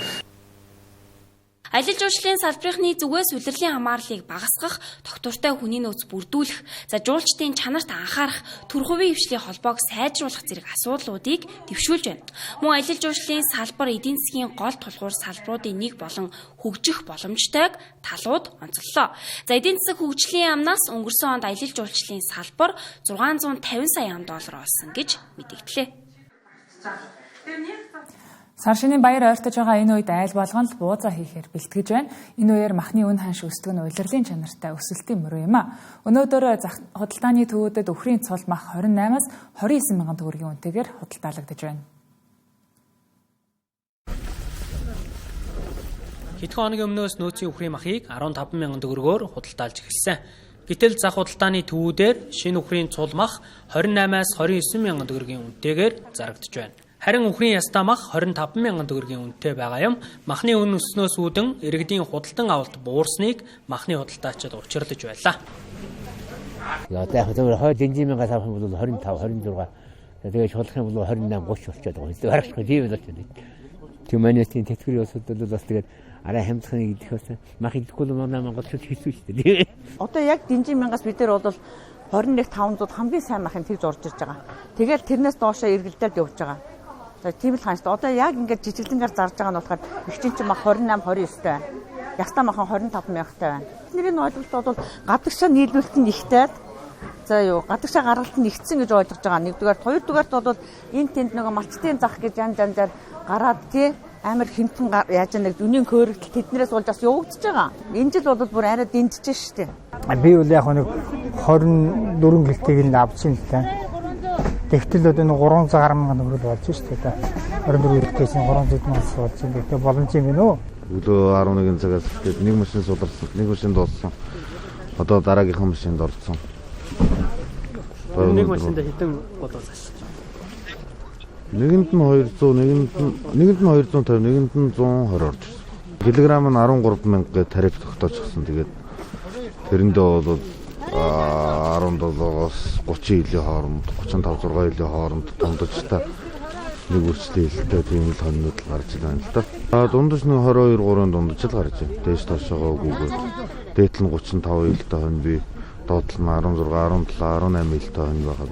Аялал жуулчлалын салбарынхны зүгээс улирлын хамаарлыг багасгах, доктортой хүний нөөц бүрдүүлэх, за жуулчдын чанарт анхаарах, төр хувийн хвшлийн холбоог сайжруулах зэрэг асуудлуудыг дэвшүүлж байна. Мөн аялал жуулчлалын салбар эдийн засгийн гол тулгуур салбаруудын нэг болон хөгжих боломжтойг талууд онцоллоо. За эдийн засаг хөгжлийн яамнаас өнгөрсөн онд аялал жуулчлалын салбар $650 сая олсон гэж мэдэгдлээ. Сар шинийн баяр ойртож байгаа энэ үед айл болгонд л буузаа хийхээр бэлтгэж байна. Энэ үеэр махны үн ханш өсдөг нь улирлын чанартай өсөлтийн мөрөө юм а. Өнөөдөр худалдааны төвүүдэд өхрийн цул мах 28-аас 29 мянган төгрөгийн үнэтэйгээр худалдаалагдаж байна. Хэдхэн хоногийн өмнөөс нөөцийн өхрийн махыг 15 мянган төгрөгөөр худалдаалж эхэлсэн. Гэтэл зах худалдааны төвүүдээр шинэ өхрийн цул мах 28-аас 29 мянган төгрөгийн үнэтэйгээр зарагдж байна. Харин өхрийн ястаа мах 25 мянган төгрөгийн үнэтэй байгаа юм. Махны үн өснөөс үүдэн иргэдийн худалдан авалт буурсныг махны худалдаачид учирдаж байлаа. Одоо яг зөвхөн хойд дэнжин мянгаас авах юм бол 25, 26. Тэгээд шулах юм бол 28, 30 болчиход байгаа юм. Харахгүй тийм л болчиход. Тэмэнэсийн тэтгэврийн улсууд бол бас тэгээд арай хямдхны гэхээс мах идэхгүй бол манай монголчууд хийсэн шүү дээ. Одоо яг дэнжин мянгаас бид нар бол 21,500 хамгийн сайн махын тэгж орж ирж байгаа. Тэгэл тэрнээс доошоо эргэлдээд явж байгаа. Тийм л хааштай. Одоо яг ингээд жижиглэнгээр зарж байгаа нь болохоор ихчин чинь мах 28, 29 таа байна. Ястаа махан 25 мянгатай байна. Бидний ойлголт бол гадагшаа нийлүүлэлт нь ихтэй. За юу гадагшаа гаргалт нь ихсэн гэж ойлгож байгаа. Нэгдүгээр, хоёрдугаарт бол энэ тэнд нөгөө малчтын зах гэж янз-янзаар гараад тий амар хинтэн яаж нэг үнийн хөөрөлт тэднээс болж бас явагдаж байгаа. Энэ жил бол бүр арай дэмжиж штэ. Би бол яг нэг 24 гэлтийг нь авчихсан л та. Тэгтэл одоо нэг 300 гаруй мянган төгрөг болж штэ та. 24 гэлтээс 300 мянган болж байгаа. Тэгээ боломж юм байна уу? Өглөө 11 цагаас тэгээд нэг машин сударсан, нэг машин дууссан. Одоо дараагийнхан машинд орсон. Нэг машинд хэдэн бодоолсон? Нэгэнд нь 200, нэгэнд нь 250, нэгэнд нь 120 орж ирсэн. Килограмм нь 13 мянга тариф тогтоожсэн. Тэгээд тэрэндээ бол 17-оос 30 илийн хооронд, 35-6 илийн хооронд дундажтай нэг үрчлээ хэлтэй тийм л хоньнууд гарч байна л да. Дундаж нэг 22-3-ын дундаж л гарч байна. Дээш тоошоогоо үгүйгээр. Дээтэл нь 35 илтэй хонь бий. Доотлол нь 16, 17, 18 илтэй хонь байгаа.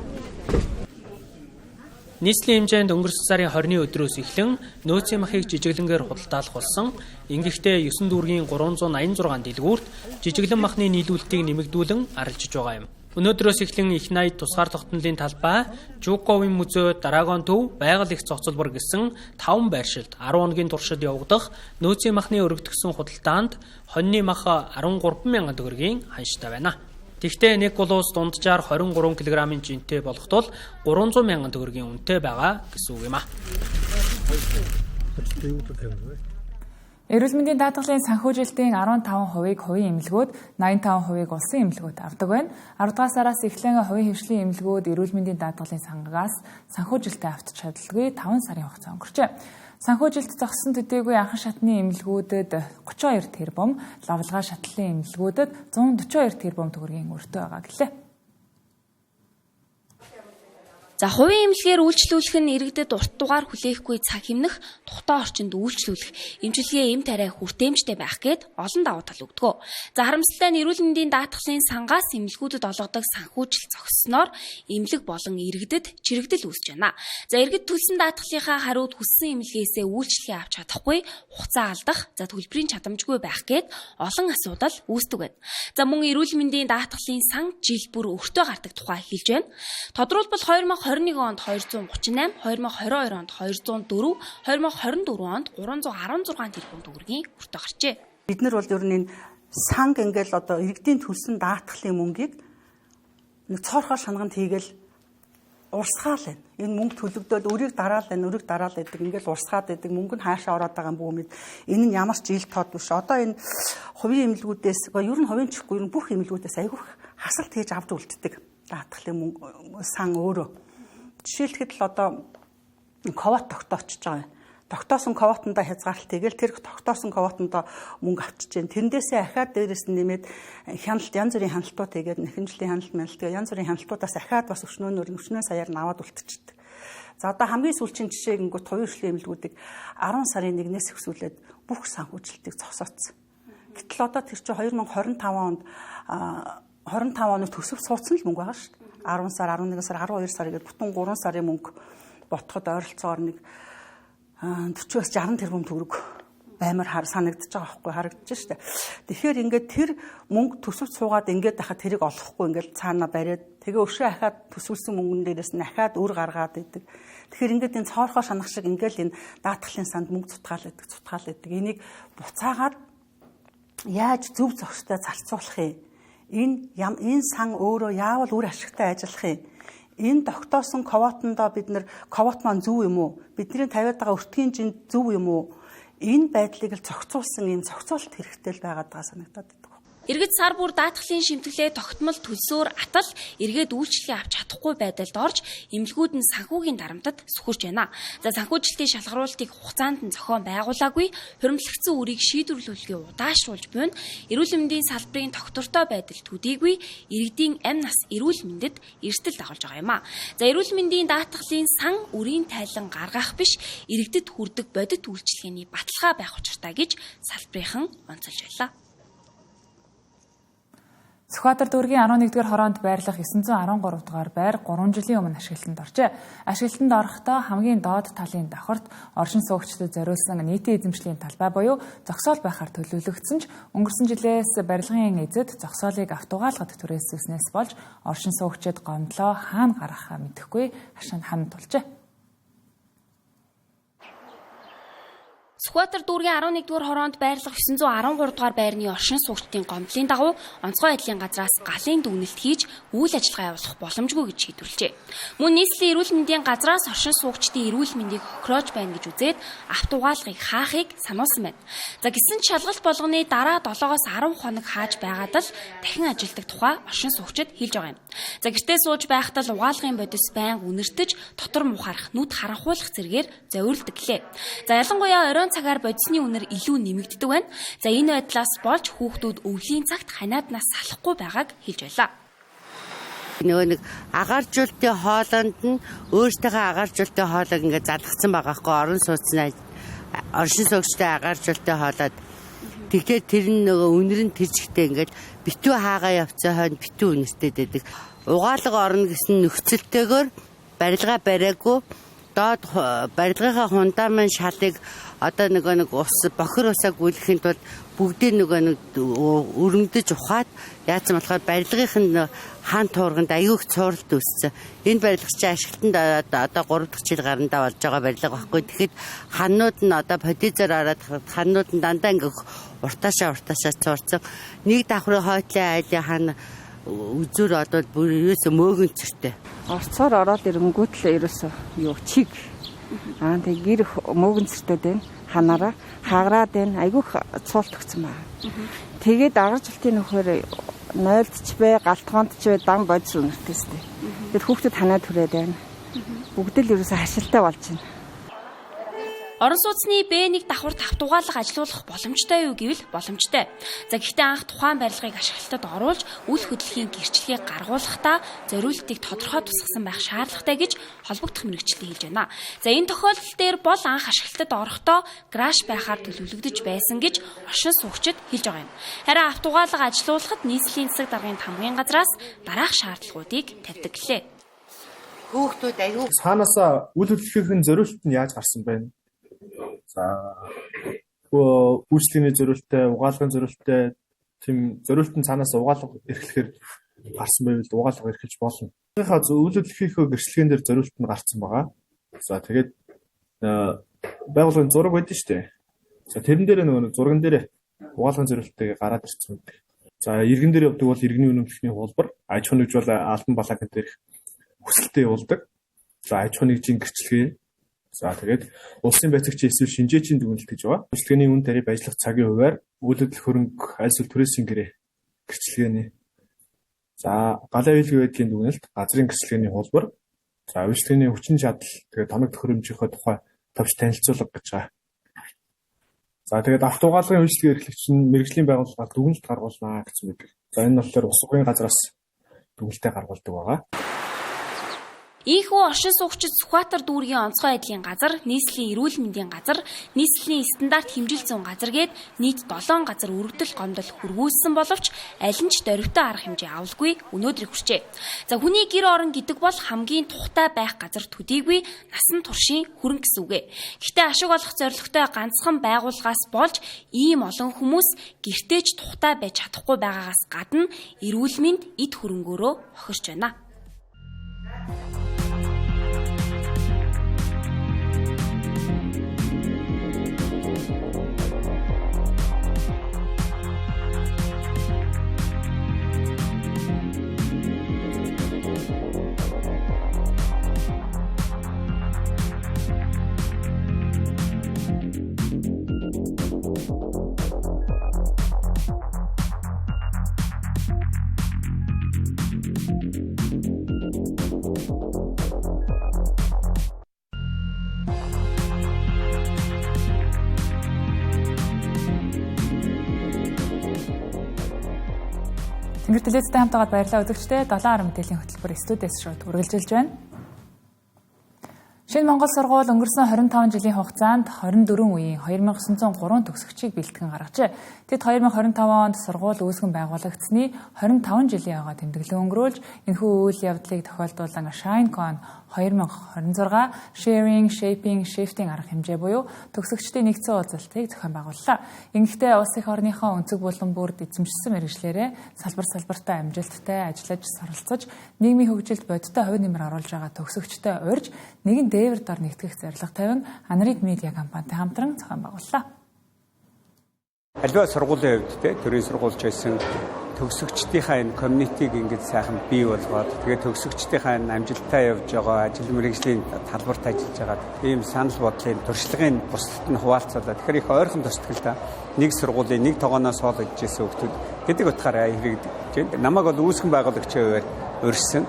Нийслэлийн хэмжээнд өнгөрсөн сарын 20-ны өдрөөс эхлэн нөөцийн махыг жижиглэнгээр худалдаалах болсон. Ингэхдээ 9 дүүргийн 386 дэлгүүрт жижиглэн махны нийлүүлэлтийг нэмэгдүүлэн арилжиж байгаа юм. Өнөөдрөөс эхлэн их найд тусгаар тогтнолын талбай, Жуковын музей, Дарагон төв, байгаль их цогцлбор гэсэн 5 байршилд 10 хоногийн туршид явагдах нөөцийн махны өргөдгсөн худалдаанд хоньны мах 13 мянган төгрөгийн ханштай байна. Тэгвэл нэг гулуус дунджаар 23 кг-ын жинтэй болох тул 300 мянган төгрөгийн үнэтэй байгаа гэсэн үг юм а. Эрүүл мэндийн даатгалын санхүүжилтийн 15%-ийг хувийн эмнэлгүүд, 85%-ийг улсын эмнэлгүүд авдаг байна. 10 дугаар сараас эхлэн хувийн хвшлийн эмнэлгүүд эрүүл мэндийн даатгалын сангаас санхүүжилтээ авч чадлагүй 5 сарын хугацаа өнгөрчээ. Санхүүжилт зогссон төдийгүй анхан шатны эмнэлгүүдэд 32 тэрбум, лавлгаа шатлалын эмнэлгүүдэд 142 тэрбум төгрөгийн өртөө байгаа гэлээ. За хувийн эмнэлгээр үйлчлүүлэх нь иргэдэд урт дугаар хүлээхгүй цаг хэмнэх, тухтай орчинд үйлчлүүлэх, эмчилгээ эм тариа хүртээмжтэй байх гээд олон давуу тал өгдөг. За харамсалтай нь эрүүл мэндийн даатгалын сангаас эмнэлгүүдэд олгодог санхүүжил зогссноор эмнэлэг болон иргэдэд чирэгдэл үүсэж байна. За иргэд төлсөн даатгалынхаа хариуд хүссэн эмнэлгээсээ үйлчлэгээ авч чадахгүй, хугацаа алдах, за төлбөрийн чадамжгүй байх гээд олон асуудал үүсдэг байна. За мөн эрүүл мэндийн даатгалын сан жил бүр өртөө гардаг тухай хэлж байна. Тодорхойлбол 2021 онд 238, 2022 онд 204, 2024 онд 316 тэрбум төгрөгийн өртөө гарчээ. Бид нар бол ер нь санг ингээл одоо иргэдийн төлсөн даатгалын мөнгийг нэг цоорхоо шанганд хийгээл урсгаал байна. Энэ мөнгө төлөгдөөл өрийг дараал байдаг ингээл урсгаад байдаг. Мөнгө нь хаашаа ороод байгаа юм бэ? Энэ нь ямар ч ил тод биш. Одоо энэ хувийн эмнэлгүүдээс ер нь хувийн чихгүй ер нь бүх эмнэлгүүдээс айгүйх хасалт хийж авч үлддэг. Даатгалын мөнгө сан өөрөө. Жишээлхэд л одоо ковот тогтоочж байгаа. Тогтоосон ковотондоо хязгаарлалт тэгэл тэр тогтоосон ковотондоо мөнгө авчиж जैन. Тэрнээсээ ахаад дээрээс нь нэмээд хяналт янз бүрийн хяналтууд тэгээд нэхэмжлийн хяналт мэлдэг янз бүрийн хяналтуудаас ахаад бас өчнөө саяар наваад үлдчихдэг. За одоо хамгийн сүүлчийн жишээ гингүүт хувийн хөгжлийн эмнэлгүүдийг 10 сарын 1-ээс эхсүүлээд бүх санхүүжилтийг зогсооцсон. Гэтэл одоо тэр чинь 2025 онд 25 оны төсөв суудсан л мөнгө байгаа шүү дээ. 10 сар, 11 сар, 12 сар гэдэг бүтэн 3 сарын мөнгө ботход ойролцоогоор нэг 40-аас 60 тэрбум төгрөг баймар санагдаж байгаа байхгүй харагдаж штэ. Тэгэхээр ингээд тэр мөнгө төсөвт суугаад ингээд дахад тэрийг олохгүй ингээд цаана бариад тэгээ өшөө ахаад төсвөлсөн мөнгөн дээрээс нь ахаад үр гаргаад идэг. Тэгэхээр ингээд энэ цоорхоо шанах шиг ингээд энэ даатгалын санд мөнгө цутгаал идэг. Энийг буцаагаад яаж зөв зохистой зарцуулах юм? Энэ сан өөрөө яавал үр ашигтай ажиллах юм? Энэ тогтоосон ковотондоо бид нар ковот маань зөв юм уу? Бидний тавиад байгаа өртгийн жин зөв юм уу? Энэ байдлыг л зохицуулсан юм зохицуулалт хэрэгтэй л байгаад байгаа санагдаад байна. Иргэд сар бүр даатгалын шимтгэлээ тогтмол төлсөөр атал эргээд үйлчлэгээ авч чадахгүй байдалд орж эмнэлгүүд нь санхүүгийн дарамтад сүхэрч байна. За санхүүжилтийн шалгаруулалтыг хугацаанд нь зохион байгуулаагүй, хуримтлагдсан үрийг шийдвэрлүүлэхээ удаашруулж буй нь эрүүл мэндийн салбарын тогтвортой байдал төдийгүй иргэдийн амь нас эрүүл мэндэд эрсдэл дагуулж байгаа юм а. За эрүүл мэндийн даатгалын сан үрийн тайлан гаргах биш, иргэдэд хүрдэг бодит үйлчлэгээний баталгаа байх учиртай гэж салбарынхан онцолж байлаа. Сүхбаатар дүүргийн 11-р хороонд байрлах 913 дугаар байр 3 жилийн өмнө ашиглалтанд оржээ. Ашиглалтанд орохдоо хамгийн доод талын давхарт оршин суугчдад зориулсан нийтийн эзэмшлийн талбай буюу зогсоол байхаар төлөвлөгдсөн ч өнгөрсөн жилээс барилгын эзэд зогсоолыг автугаалгад түрээсүүлснээс болж оршин суугчид гомдлоо хаана гаргахаа мэдэхгүй хашаанд тулжээ. Сүхбаатар дүүргийн 11-р хороонд байрлах 913 дугаар байрны оршин суугчдын гомдлын дагуу онцгой байдлын газраас галын дүгнэлт хийж үйл ажиллагаа явуулах боломжгүй гэж шийдвэрлэжээ. Мөн нийслэлийн эрүүл мэндийн газраас оршин суугчдын эрүүл мэндийг хохироож байна гэж үзээд автугаалгыг хаахыг сануулсан байна. За гисэн шалгалт болгоны дараа 7-оос 10 хоног хааж байгаад л дахин ажилдаг тухай оршин суугчид хэлж байгаа юм. За гэртээ сууж байхдаа л угаалгын бодис байнга үнэртэж дотор мухарах, нүд харанхуулах зэргээр зориулдаг гэлээ. За ялангуяа оройн цагаар бодисны үнэр илүү нэмэгддэг байна. За энэ байдлаас болж хүүхдүүд өвлийн цагт ханиаднаас салахгүй байгааг хэлж байлаа. Нөгөө нэг агааржуултын хоолонд нь өөртөөхөө агааржуултын хоолойг ингээд залгсан байгаа хгүй оршин суугчтай агааржуултын хоолоод тэгэхээр тэр нөгөө үнэр нь тэрчгтэй ингээд битүү хаагаа явцсан хойно битүү үнэстэй дэдэг. Угаалга орно гэсэн нөхцөлтэйгээр барилга бариагүй доод барилгынхаа фундамент шалыг одоо нэг ус бохир усаа гүйлгэхийн тулд бүгдийг өргөмдөж ухаад яасан болохоор барилгынх нь хаан туурганд аюух цууралт үүссэн. Энэ барилга чинь ашиглалтанд одоо 3 дахь жил гарандаа болж байгаа барилга байхгүй. Тэгэхэд ханууд нь одоо подизор ороод ханууд нь дандаа ингээ уртаашаа цуурсан. Нэг давхрын хойтлын айлын хан үзүр одоо бүр ерөөсө мөөгөнцөртэй. Орцоор ороод ирэнгүүт л ерөөсө чиг. Тэг гэр мөөгөнцөртэй дээ. Ханараа хааграад байна. Айгүйх цуулт өгсөн байна. Тэгээд агаржуултын нөхөр 0-ч бай, галтгоонд ч бай дан бодис үнэртэйстэй. Тэгээд хүүхдэд ханаа түрээд байна. Бүгд л ерөөсө хашилтай болж байна. Орон сууцны Б1 давхар тавтугаалга ажилуулах боломжтой юу гэвэл боломжтой. За гэхдээ анх тухайн барилгыг ашиглалтад оруулж үл хөдлөлийн гэрчлэгийг гаргуулахдаа зориултыг тодорхой тусгасан байх шаардлагатай гэж холбогдох мэргэжил хэлж байна. За энэ тохиолдол дээр бол анх ашиглалтад орохдоо гараж байхаар төлөвлөгдөж байсан гэж оршин суугчид хэлж байгаа юм. Харин автугаалга ажилуулахад нийслэлийн засаг даргын тамгын газраас дараах шаардлагуудыг тавьдаг гэлээ. Хүүхдүүд аюу цаанаасаа үл хөдлөхийн зориулт нь яаж гарсан бэ? За үйлчлэгийн зориулттай, угаалгын зориулттай тийм зориулт нь цаанаас угаалга эрхлэхээр гарсан байвал угаалга эрхэлж болно.Ийнхаа үйл хөдлөхийнхөө гэрчлэгэн дээр зориулт нь гарсан байгаа. За тэгээд байгууллагын зураг байдсан шүү дээ. За тэрэн дээр нөгөө зурган дээр угаалгын зориултыг гараад ирсэн байдаг. За иргэн дээр явдаг бол иргэний үнэмшлийн хуулбар, аж ахуйн нэгж бол албан балаагын дээрх хүсэлтэд явуулдаг. За аж ахуйн нэгжийн гэрчлэгээ. За тэгээд улсын байцаагчийн эсвэл шинжээчийн дүгнэлт гэж байгаа. Гэрчлэгээний үн тариф ажиллах цагийн хуваар үйл хөдлөх хөрөнгө аль эсвэл түрээсийн гэрээ гэрчлэгээний. За галаа хэлгийн байдлын дүгнэлт, газрын гэрчлэгээний хуулбар. За үйлчлэгээний хүчин чадал, тэгээд тоног төхөөрөмжийнхөө тухай товч танилцуулга гэж байгаа. За тэгээд автоугаалгын үйлчлэгээ эрхлэгч нь мэргэжлийн байгууллагаар дүгнэлт гаргуулнаа гэсэн үг. За энэ болохоор улс орны газраас дүгнэлтээ гаргуулдаг байгаа. Ийхүү оршин суугчид Сүхбаатар дүүргийн онцгой байдлын газар, нийслэлийн эрүүл мэндийн газар, нийслэлийн стандарт хэмжил зүүн газар гээд нийт 7 газар өргөдөл гомдол хургуулсан боловч аль нь ч дөрвтэй арга хэмжээ авалгүй өнөөдрийг хүрчээ. За хүний гэр орон гэдэг бол хамгийн тухтай байх газар төдийгүй насан туршийн хөрөнгө гэсэн үг. Гэхдээ ашиг олох зорилготой ганцхан байгууллагаас болж ийм олон хүмүүс гэртеж тухтай байж чадахгүй байгаагаас гадна эрүүл мэнд эд хөрөнгөөрөө хохирч байна. Тэнгэр телевизтэй хамтаагаад баярлалаа үзэгчдээ 7 мэдээллийн хөтөлбөр студиэс шууд үргэлжилж байна. Шинэ Монгол сургууль өнгөрсөн 25 жилийн хугацаанд 24 үеийн 2903 төгсөгчийг бэлтгэн гаргажээ. Тэд 2025 онд сургууль үүсгэн байгуулагдсны 25 жилийн ага тэмдэглэн өнгөрүүлж энэхүү үйл явдлыг тохиолдуулан ShineCon 2026 Sharing, Shaping, Shifting арга хэмжээ буюу төгсөгчдийн нэгдсэн уулзалтыг зохион байгууллаа. Ингэхдээ улс их орныхоо өнцөг булан бүрд эзэмшсэн мэргэжлэрээ салбартаа амжилттай ажиллаж суралцаж нийгмийн хөгжилд бодиттой хувь нэмэр оруулж байгаа төгсөгчтэй урьж нэгэн дээвэр дор нэгтгэх зорилго тавин Анрид медиа компанитай хамтран зохион байгууллаа. Аливаа сургуулийн хувьд төрийн сургуульч байсан төгсөгчдийнхаа энэ комьюнитиг ингэж сайхан бий болгоод тэгээд төгсөгчдийнхаа амжилттай явж байгаа ажил мэргэжлийн талбарт ажиллаж байгаа ийм санал бодлын туршлагын бусдад нь хуваалцуулаад тэгэхээр их ойрхон тусдагтай нэг сургуулийн нэг тогооноос хоол идэж байсан хүмүүс гэдэг утгаараа хэрэгдэж байна. Намайг бол үүсгэн байгуулагчийн хувьд урьдсан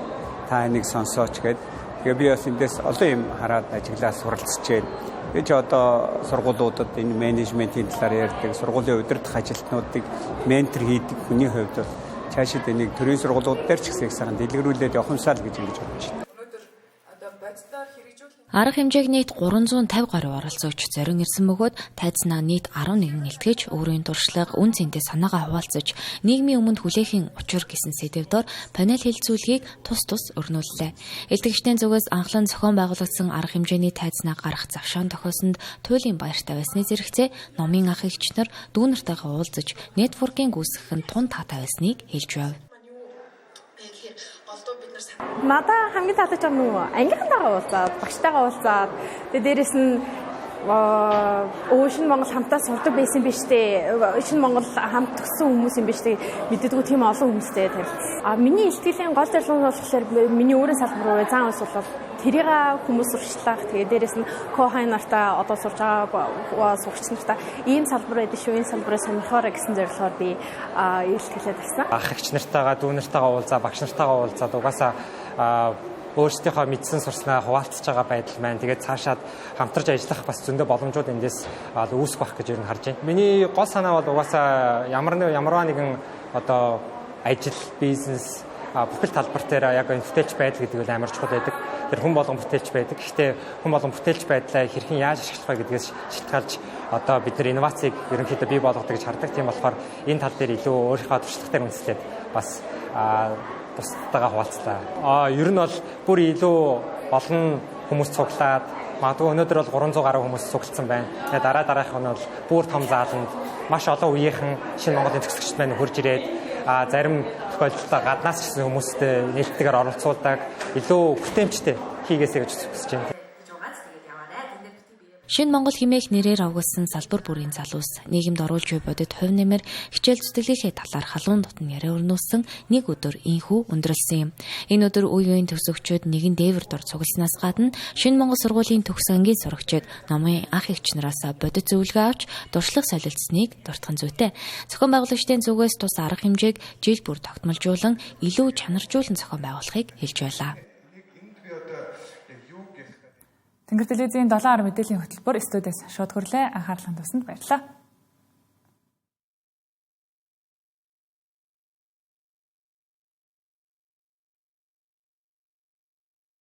та энийг сонсооч гэдэг. Тэгээ би бас эндээс олон юм хараад ажиглаад суралцж байна. Гэж одоо сургуулиудад энэ менежментийн талаар ярьдаг, сургуулийн удирдах ажилтнуудыг ментор хийдэг хүний хувьд бол цаашид энийг төрийн сургуулиуд дээр ч гэсэн их сайхан дэлгэрүүлээд явах юмсаа л гэж ингэж бодож байна. Арга хэмжээг нийт 350 гаруй оролцогч зорин ирсэн бөгөөд тайзнаа нийт 11 илтгэж өөрийн туршлага, үн цэнтэй санаагаа хуваалцаж нийгмийн өмнөд хүлээхийн учир гэсэн сэдвээр панел хэлцүүлгийг тус өрнүүллээ. Илтгэгчдийн зүгээс анхлан зохион байгуулагдсан арга хэмжээний тайзнаа гарах завшаан тохиосонд туйлын баяртай байсны зэрэгцээ номын ах эгч нар дүүнартайгаа уулзаж нэтворкинг үүсгэх нь тун таатай байсныг хэлж байв. Надаа хамгийн таалагдж байгаа нь ангийнхантайгаа уулзаад, багштайгаа уулзаад, тэгээд дээрэс нь Шинэ Монгол хамтаа сурдаг байсан биз дээ. Шинэ Монгол хамт төгссөн хүмүүс юм биз дээ. Мэддэггүй тийм олон хүмүүстэй танилцсан. Миний сэтгэлийн гол зорилго нь болохоор миний өөрийн салбар руу зан ус бол тэрийг хүмүүс сурчлах. Тэгээд дээрэс нь Кохайн нартаа одоо сурж байгаа сурагч нартаа ийм салбар байдаг шүү, энэ салбараа сонирхоорой гэсэн зорилгоор би илэрхийлээд байсан. Ах эгч нартайгаа, дүү нартайгаа уулзаа, багш нартайгаа уулзаад угаасаа өөрсдийнхөө мэдсэн сурснаа хуваалцаж байгаа байдал маань тэгээд цаашаад хамтарч ажиллах бас зөндөө боломжууд эндээс үүсэх байх гэж ер нь харж байна. Миний гол санаа бол угаасаа ямарваа нэгэн одоо ажил, бизнес бүхэл талбар дээр яг бүтээлч байдал гэдэг нь амар чухал байдаг. Тэр хүн болгон бүтээлч байдаг. Гэхдээ хүн болгон бүтээлч байдлаа хэрхэн яаж ашиглах вэ гэдгээс шалтгаалж одоо бид нар инновацийг ерөнхийдөө бий болгодог гэж хардаг. Тийм болохоор энэ тал дээр илүү өөрийнхөө туршлагатай үндэслээд бас бусдтайгаа хуваалцлаа. Ер нь бол бүр илүү олон хүмүүс цуглаад магадгүй өнөөдөр бол 300 гаруй хүмүүс цугласан байна. Тэгээд дараагийнх нь бол бүр том зааланд маш олон үеийнхэн шинэ Монголын төгсөгчд маань хурж ирээд зарим тохиолдолд гаднаас ч гэсэн хүмүүстэй нээлттэйгээр оролцуулдаг илүү бүтээмжтэй хийгээсэй гэж хүсэж байна. Шинэ Монгол хэмээх нэрээр авгуулсан салбар бүрийн залуус нийгэмд оруулж буй бодит хувь нэмэр хичээл зүтгэлийнхээ талаар халуун дотн яриа өрнүүлсэн нэг өдөр инхүү өндөрлсөн юм. Энэ өдөр үе үеийн төгсөгчид нэгэн дээвэр дор цугласнаас гадна Шинэ Монгол сургуулийн төгс ангийн сурагчид номын ах эгч нараас бодит зөвлөгөө авч дуршлаг солилцсныг дуртхан зүйтэй. Зохион байгуулагчдын зүгээс тус арга хэмжээг жил бүр тогтмолжуулан илүү чанаржуулан зохион байгуулахыг хэлж байлаа. Тэнгэр телевизийн 7 10 мэдээллийн хөтөлбөр студиэс шууд хүрлээ. Анхаарлын тусанд баярлалаа.